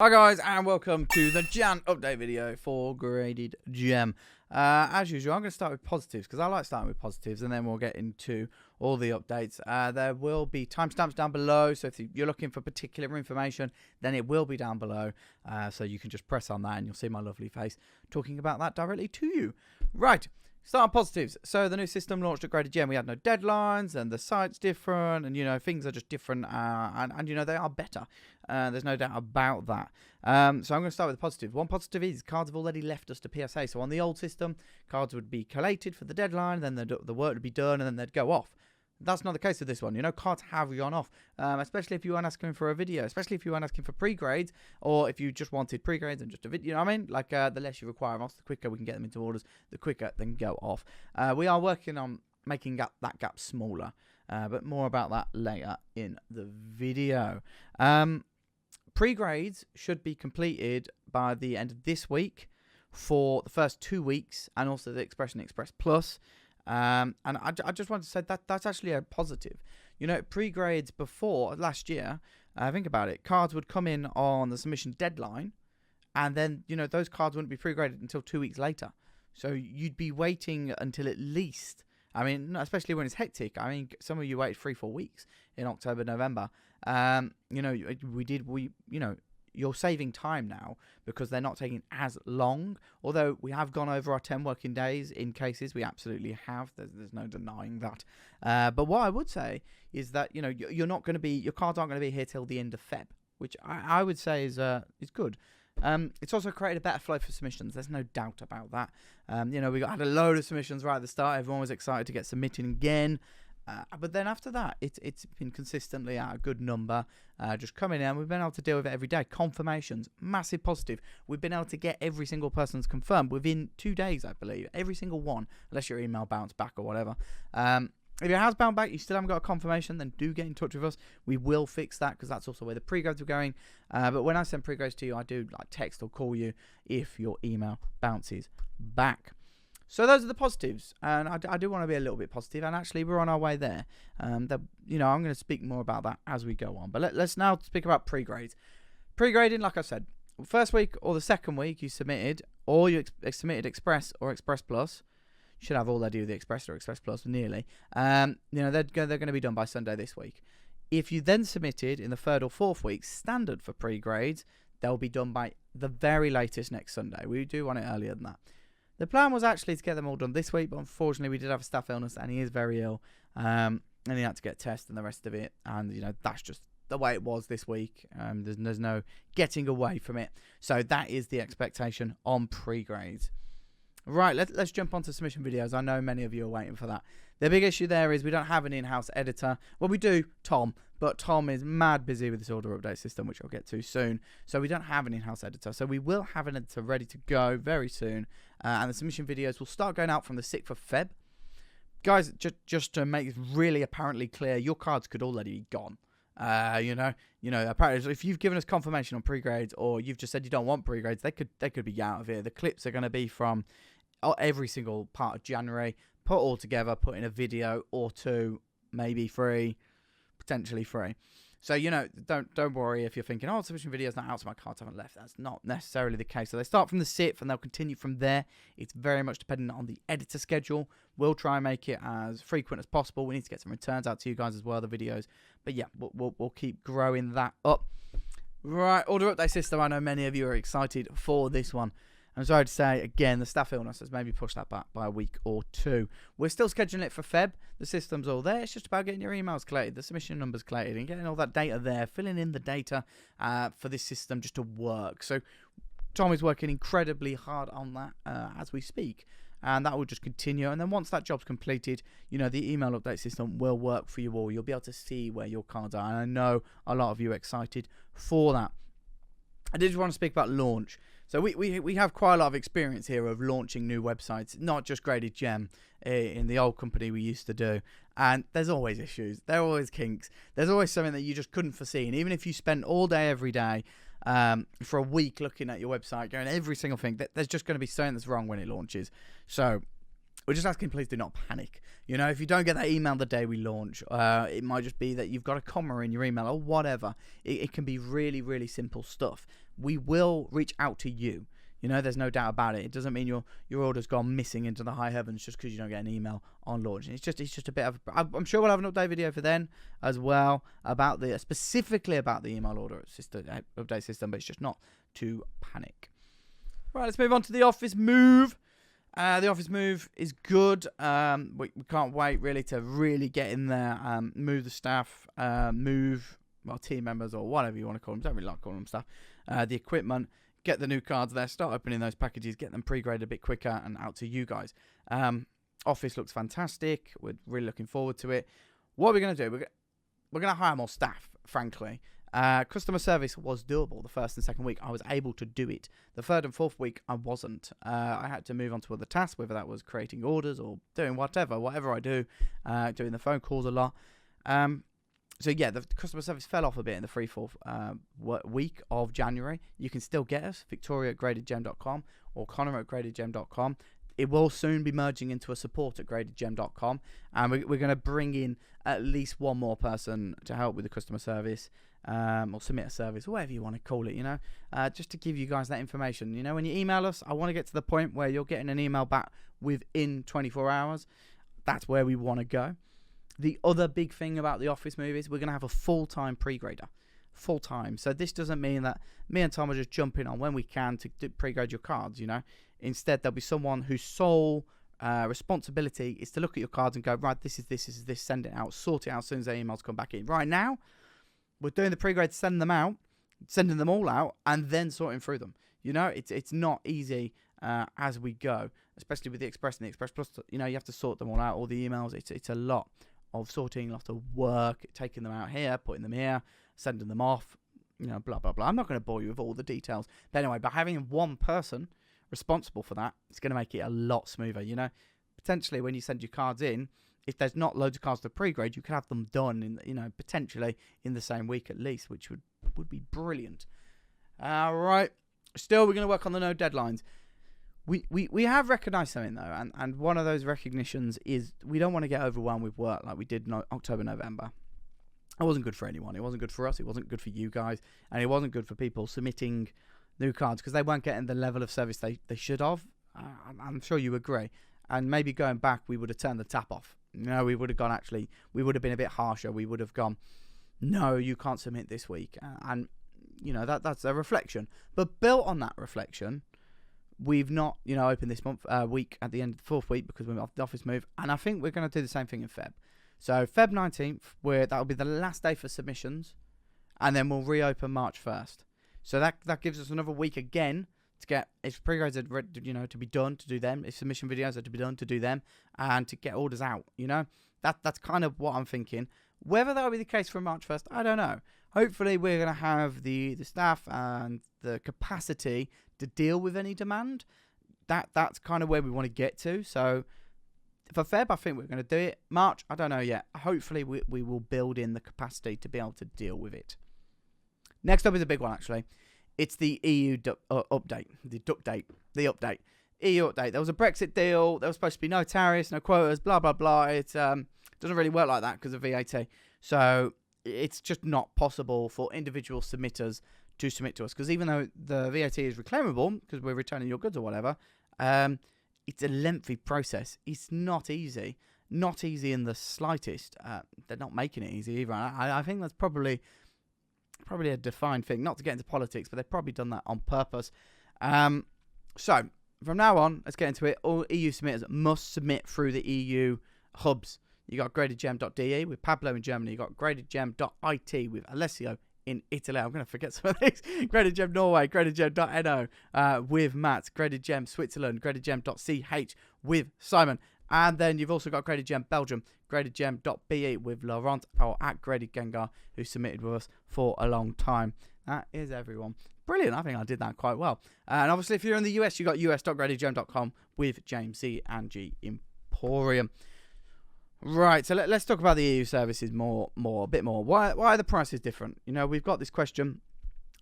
Hi guys, and welcome to the Jan update video for GradeDGEM. As usual, I'm going to start with positives because I like starting with positives, and then we'll get into all the updates. There will be timestamps down below, so if you're looking for particular information, then it will be down below. So you can just press on that and you'll see my lovely face talking about that directly to you. Right. Start on positives. So the new system launched at GradeDGEM. We had no deadlines, and the site's different, and things are just different, and they are better. There's no doubt about that. So I'm going to start with the positive. One positive is cards have already left us to PSA. So on the old system, cards would be collated for the deadline, then the work would be done, and then they'd go off. That's not the case with this one. Cards have gone off, especially if you weren't asking for a video, especially if you weren't asking for pre-grades, or if you just wanted pre-grades and just a video, you know what I mean? Like, the less you require of us, the quicker we can get them into orders, the quicker they can go off. We are working on making that gap smaller, but more about that later in the video. Pre-grades should be completed by the end of this week for the first 2 weeks, and also the Expression Express Plus. And I just want to say that that's actually a positive. Pre-grades before last year, think about it, cards would come in on the submission deadline, and then, those cards wouldn't be pre-graded until 2 weeks later. So you'd be waiting until at least, especially when it's hectic. Some of you waited 3-4 weeks in October, November. You're saving time now because they're not taking as long. Although we have gone over our 10 working days in cases, we absolutely have. There's no denying that. But what I would say is that your cards aren't going to be here till the end of Feb, which I would say is good. It's also created a better flow for submissions. There's no doubt about that. We had a load of submissions right at the start. Everyone was excited to get submitting again. But then after that, it's been consistently at a good number, just coming in. We've been able to deal with it every day. Confirmations, massive positive. We've been able to get every single person's confirmed within 2 days, I believe. Every single one, unless your email bounced back or whatever. If your house bounced back, you still haven't got a confirmation, then do get in touch with us. We will fix that because that's also where the pre-grades are going. But when I send pre-grades to you, I do text or call you if your email bounces back. So those are the positives, and I do want to be a little bit positive, and actually we're on our way there. I'm going to speak more about that as we go on. But let's now speak about pre-grades. Pre-grading, like I said, first week or the second week you submitted, or you submitted Express or Express Plus. You should have all they do the Express or Express Plus nearly. They're going to be done by Sunday this week. If you then submitted in the third or fourth week, standard for pre-grades, they'll be done by the very latest next Sunday. We do want it earlier than that. The plan was actually to get them all done this week, but unfortunately we did have a staff illness, and he is very ill, and he had to get tested and the rest of it, and that's just the way it was this week. There's no getting away from it. So that is the expectation on pre-grades. Right, let's jump onto submission videos. I know many of you are waiting for that. The big issue there is we don't have an in-house editor. Well, we do, Tom, but Tom is mad busy with this order update system, which I'll get to soon. So we don't have an in-house editor. So we will have an editor ready to go very soon. And the submission videos will start going out from the 6th of Feb. Guys, just to make it really apparently clear, your cards could already be gone. Apparently, if you've given us confirmation on pre-grades, or you've just said you don't want pre-grades, they could be out of here. The clips are going to be from every single part of January, put all together, put in a video or two, maybe 3, potentially 3. So don't worry if you're thinking, oh, submission video's not out, so my cards haven't left. That's not necessarily the case. So they start from the 6th and they'll continue from there. It's very much dependent on the editor schedule. We'll try and make it as frequent as possible. We need to get some returns out to you guys as well, the videos. But yeah, we'll keep growing that up. Right, order update system. I know many of you are excited for this one. I'm sorry to say, again, the staff illness has maybe pushed that back by a week or 2. We're still scheduling it for Feb. The system's all there. It's just about getting your emails collated, the submission numbers collated, and getting all that data there, filling in the data for this system just to work. So Tom is working incredibly hard on that as we speak, and that will just continue. And then once that job's completed, the email update system will work for you all. You'll be able to see where your cards are, and I know a lot of you are excited for that. I did want to speak about launch. So we have quite a lot of experience here of launching new websites, not just GradeDGEM in the old company we used to do. And there's always issues. There are always kinks. There's always something that you just couldn't foresee. And even if you spent all day, every day, for a week looking at your website, going every single thing, there's just going to be something that's wrong when it launches. So we're just asking, please do not panic. If you don't get that email the day we launch, it might just be that you've got a comma in your email or whatever. It can be really, really simple stuff. we will reach out to you. You know, there's no doubt about it. It doesn't mean your order's gone missing into the high heavens just because you don't get an email on launch. It's just a bit of. I'm sure we'll have an update video for then as well about specifically about the email order system update system, but it's just not to panic. Right, let's move on to the office move. The office move is good. We can't wait really to really get in there, move the staff, move team members or whatever you want to call them. Don't really like calling them staff. The equipment. Get the new cards there, start opening those packages, get them pre-graded a bit quicker and out to you guys. Office looks fantastic. We're really looking forward to it. What are we going to do? We're going to hire more staff, frankly. Customer service was doable the first and second week. I was able to do it. The third and fourth week, I wasn't. I had to move on to other tasks, whether that was creating orders or doing whatever I do, doing the phone calls a lot. So yeah, the customer service fell off a bit in the 3-4 week of January. You can still get us, Victoria@GradedGem.com or Connor@GradedGem.com. It will soon be merging into a support at GradedGem.com, and we're going to bring in at least one more person to help with the customer service, or submit a service, whatever you want to call it, you know, just to give you guys that information. You know, when you email us, I want to get to the point where you're getting an email back within 24 hours. That's where we want to go. The other big thing about the office move is we're going to have a full-time pre-grader. Full-time. So this doesn't mean that me and Tom are just jumping on when we can to pre-grade your cards, you know. Instead, there'll be someone whose sole responsibility is to look at your cards and go, right, this is this, send it out, sort it out as soon as the emails come back in. Right now, we're doing the pre-grade, sending them all out, and then sorting through them. You know, it's not easy as we go, especially with the Express and the Express Plus. You know, you have to sort them all out, all the emails. It's a lot of sorting, a lot of work, taking them out here, putting them here, sending them off, you know, blah, blah, blah. I'm not going to bore you with all the details. But anyway, by having one person responsible for that, it's going to make it a lot smoother, you know. Potentially, when you send your cards in, if there's not loads of cards to pre-grade, you could have them done, in, you know, potentially in the same week at least, which would be brilliant. All right. Still, we're going to work on the no deadlines. We have recognised something, though, and one of those recognitions is we don't want to get overwhelmed with work like we did in October, November. It wasn't good for anyone. It wasn't good for us. It wasn't good for you guys. And it wasn't good for people submitting new cards because they weren't getting the level of service they should have. I'm sure you agree. And maybe going back, we would have turned the tap off. You know, we would have gone, actually, we would have been a bit harsher. We would have gone, no, you can't submit this week. And, you know, that's a reflection. But built on that reflection, we've not, you know, opened this week at the end of the fourth week because we're off the office move. And I think we're going to do the same thing in Feb. So Feb 19th, that'll be the last day for submissions. And then we'll reopen March 1st. So that gives us another week again to get, if pre-grades are, you know, to be done, to do them. If submission videos are to be done, to do them. And to get orders out, you know. That's kind of what I'm thinking. Whether that'll be the case for March 1st, I don't know. Hopefully we're going to have the staff and the capacity to deal with any demand. That's kind of where we want to get to. So for Feb, I think we're going to do it. March, I don't know yet. Hopefully we will build in the capacity to be able to deal with it. Next up is a big one, actually. It's the EU update. The update. EU update. There was a Brexit deal. There was supposed to be no tariffs, no quotas, blah, blah, blah. It doesn't really work like that because of VAT. So it's just not possible for individual submitters to submit to us, because even though the VAT is reclaimable because we're returning your goods or whatever, it's a lengthy process. It's not easy in the slightest. They're not making it easy either. I think that's probably a defined thing. Not to get into politics, but they've probably done that on purpose. So from now on, let's get into it. All EU submitters must submit through the EU hubs. You got GradedGem.de with Pablo in Germany. You got GradedGem.it with Alessio in Italy. I'm going to forget some of these. GradedGem Norway, GradedGem.no with Matt, GradedGem Switzerland, GradedGem.ch with Simon. And then you've also got GradedGem Belgium, GradedGem.be with Laurent, or at Graded Gengar, who submitted with us for a long time. That is everyone. Brilliant. I think I did that quite well. And obviously, if you're in the US, you've got us.gradedgem.com with James C. and G Emporium. Right, so let's talk about the EU services a bit more. Why are the prices different? You know, we've got this question.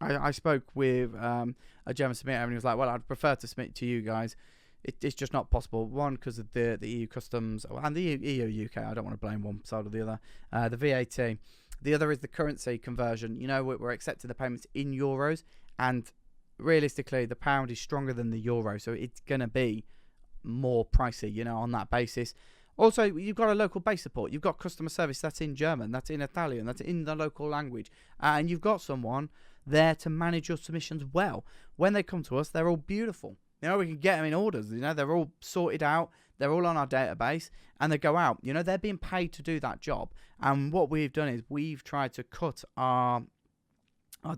I spoke with a German submitter, and he was like, well, I'd prefer to submit to you guys. It's just not possible. One, because of the EU customs, and the EU UK. I don't want to blame one side or the other. The VAT. The other is the currency conversion. You know, we're accepting the payments in euros, and realistically, the pound is stronger than the euro, so it's going to be more pricey, you know, on that basis. Also, you've got a local base support. You've got customer service that's in German, that's in Italian, that's in the local language. And you've got someone there to manage your submissions well. When they come to us, they're all beautiful. You know, we can get them in orders. You know, they're all sorted out. They're all on our database, and they go out. You know, they're being paid to do that job. And what we've done is we've tried to cut our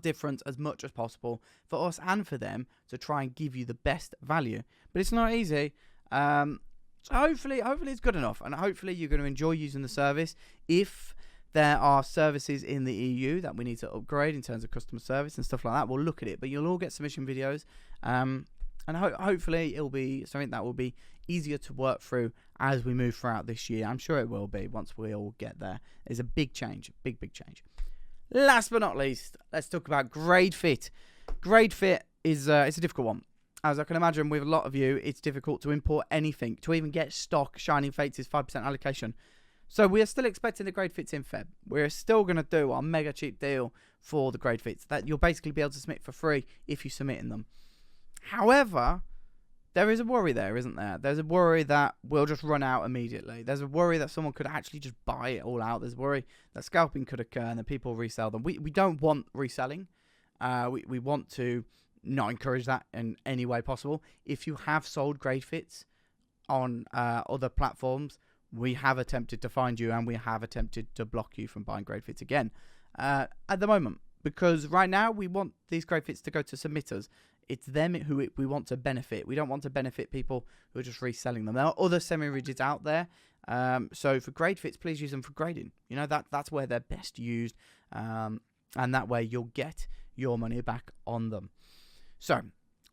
difference as much as possible for us and for them to try and give you the best value. But it's not easy. So hopefully it's good enough, and hopefully you're going to enjoy using the service. If there are services in the EU that we need to upgrade in terms of customer service and stuff like that, we'll look at it. But you'll all get submission videos, and hopefully it'll be something that will be easier to work through as we move throughout this year. I'm sure it will be once we all get there. It's a big change, big change. Last but not least, let's talk about GradeFit. GradeFit is it's a difficult one. As I can imagine with a lot of you, it's difficult to import anything. To even get stock, Shining Fates is 5% allocation. So we are still expecting the GradeFits in Feb. We're still going to do our mega cheap deal for the GradeFits that you'll basically be able to submit for free if you submit in them. However, there is a worry there, isn't there? There's a worry that we'll just run out immediately. There's a worry that someone could actually just buy it all out. There's a worry that scalping could occur and that people resell them. We don't want reselling. We want to not encourage that in any way possible. If you have sold GradeFits on other platforms, we have attempted to find you and we have attempted to block you from buying GradeFits again at the moment. Because right now we want these GradeFits to go to submitters. It's them who we want to benefit. We don't want to benefit people who are just reselling them. There are other semi-rigids out there. So for GradeFits, please use them for grading. You know, that's where they're best used. And that way you'll get your money back on them. So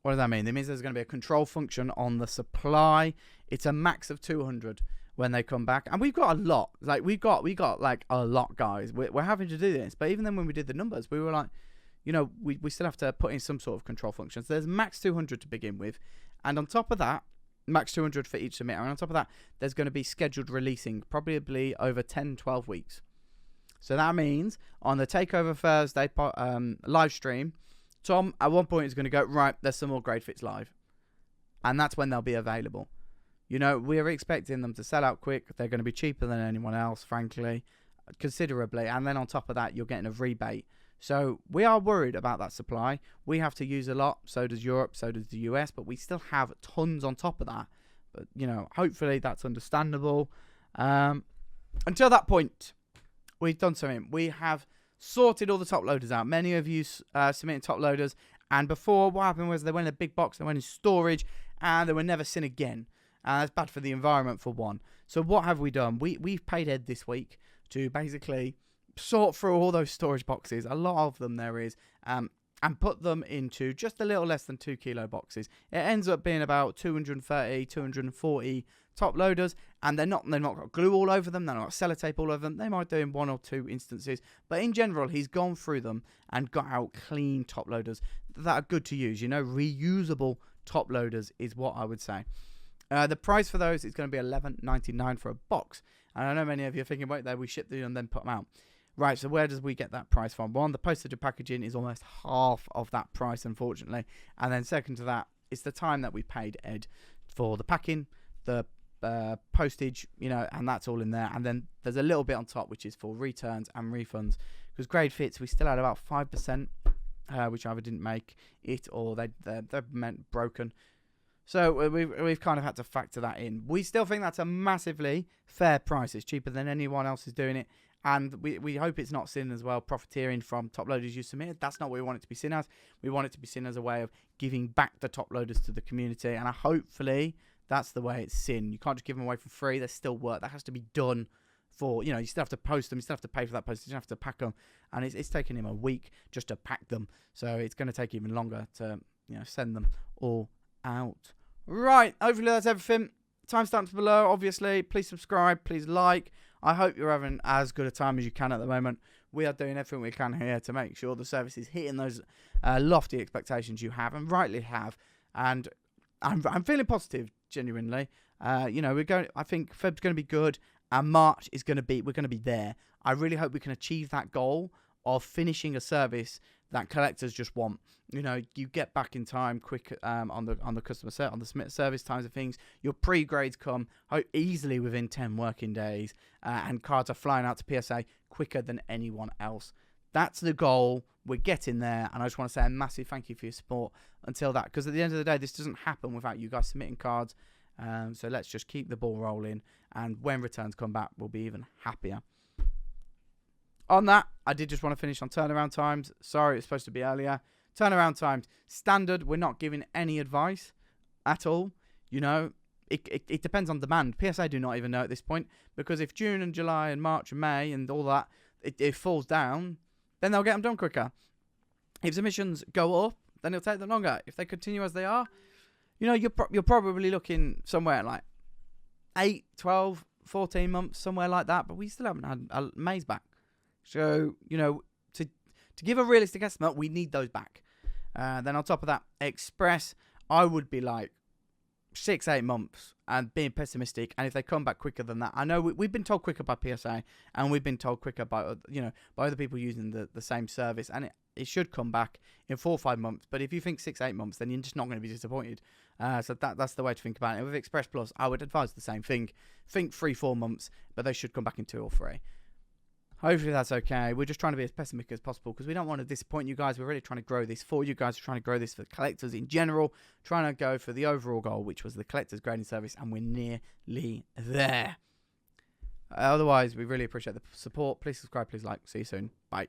what does that mean? That means there's going to be a control function on the supply. It's a max of 200 when they come back. And we've got a lot. Like we got like a lot, guys. We're having to do this. But even then when we did the numbers, we were like, you know, we still have to put in some sort of control function. So there's max 200 to begin with. And on top of that, max 200 for each submitter. And on top of that, there's going to be scheduled releasing probably over 10, 12 weeks. So that means on the Takeover Thursday live stream, Tom at one point is going to go, right, there's some more GradeFits live. And that's when they'll be available. You know, we're expecting them to sell out quick. They're going to be cheaper than anyone else, frankly, considerably. And then on top of that, you're getting a rebate. So we are worried about that supply. We have to use a lot. So does Europe. So does the US. But we still have tons on top of that. But, you know, hopefully that's understandable. Until that point, we've done something. We have sorted all the top loaders out. Many of you submitted top loaders. And before, what happened was they went in a big box. They went in storage. And they were never seen again. And that's bad for the environment, for one. So what have we done? We've paid Ed this week to basically sort through all those storage boxes, a lot of them there is, and put them into just a little less than 2 kilo boxes. It ends up being about 230, 240 top loaders, and they've not got glue all over them, they're not got sellotape all over them. They might do in 1 or 2 instances, but in general, he's gone through them and got out clean top loaders that are good to use. You know, reusable top loaders is what I would say. The price for those is going to be $11.99 for a box. And I know many of you are thinking, wait there, we ship them and then put them out. Right, so where does we get that price from? One, the postage and packaging is almost half of that price, unfortunately. And then second to that, it's the time that we paid Ed for the packing, the postage, you know, and that's all in there. And then there's a little bit on top, which is for returns and refunds. Because GradeFits, we still had about 5%, which either didn't make it or they're meant broken. So we've kind of had to factor that in. We still think that's a massively fair price. It's cheaper than anyone else is doing it. And we hope it's not seen as well profiteering from top loaders you submitted. That's not what we want it to be seen as. We want it to be seen as a way of giving back the top loaders to the community. And hopefully that's the way it's seen. You can't just give them away for free. There's still work that has to be done for, you know, you still have to post them. You still have to pay for that postage. You have to pack them. And it's taking him a week just to pack them. So it's going to take even longer to, you know, send them all out. Right. Hopefully that's everything. Timestamps below, obviously. Please subscribe. Please like. I hope you're having as good a time as you can at the moment. We are doing everything we can here to make sure the service is hitting those lofty expectations you have and rightly have. And I'm feeling positive, genuinely. You know, I think Feb's going to be good, and March is going to be. We're going to be there. I really hope we can achieve that goal of finishing a service that collectors just want. You know, you get back in time quick on the customer on the service times of things. Your pre-grades come easily within 10 working days, and cards are flying out to PSA quicker than anyone else. That's the goal. We're getting there, and I just want to say a massive thank you for your support until that, because at the end of the day, this doesn't happen without you guys submitting cards. So let's just keep the ball rolling, and when returns come back, we'll be even happier. On that, I did just want to finish on turnaround times. Sorry, it's supposed to be earlier. Turnaround times, standard. We're not giving any advice at all. You know, it depends on demand. PSA do not even know at this point, because if June and July and March and May and all that, it falls down, then they'll get them done quicker. If submissions go up, then it'll take them longer. If they continue as they are, you know, you're probably looking somewhere like 8, 12, 14 months, somewhere like that. But we still haven't had May's back. So, you know, to give a realistic estimate, we need those back. Then on top of that, Express, I would be like 6, 8 months and being pessimistic. And if they come back quicker than that, I know we've been told quicker by PSA, and we've been told quicker by, by other people using the same service. And it should come back in 4 or 5 months. But if you think 6, 8 months, then you're just not going to be disappointed. So that's the way to think about it. With Express Plus, I would advise the same thing. Think 3, 4 months, but they should come back in 2 or 3. Hopefully that's okay. We're just trying to be as pessimistic as possible, because we don't want to disappoint you guys. We're really trying to grow this for you guys. We're trying to grow this for collectors in general. Trying to go for the overall goal, which was the collectors grading service, and we're nearly there. Otherwise, we really appreciate the support. Please subscribe. Please like. See you soon. Bye.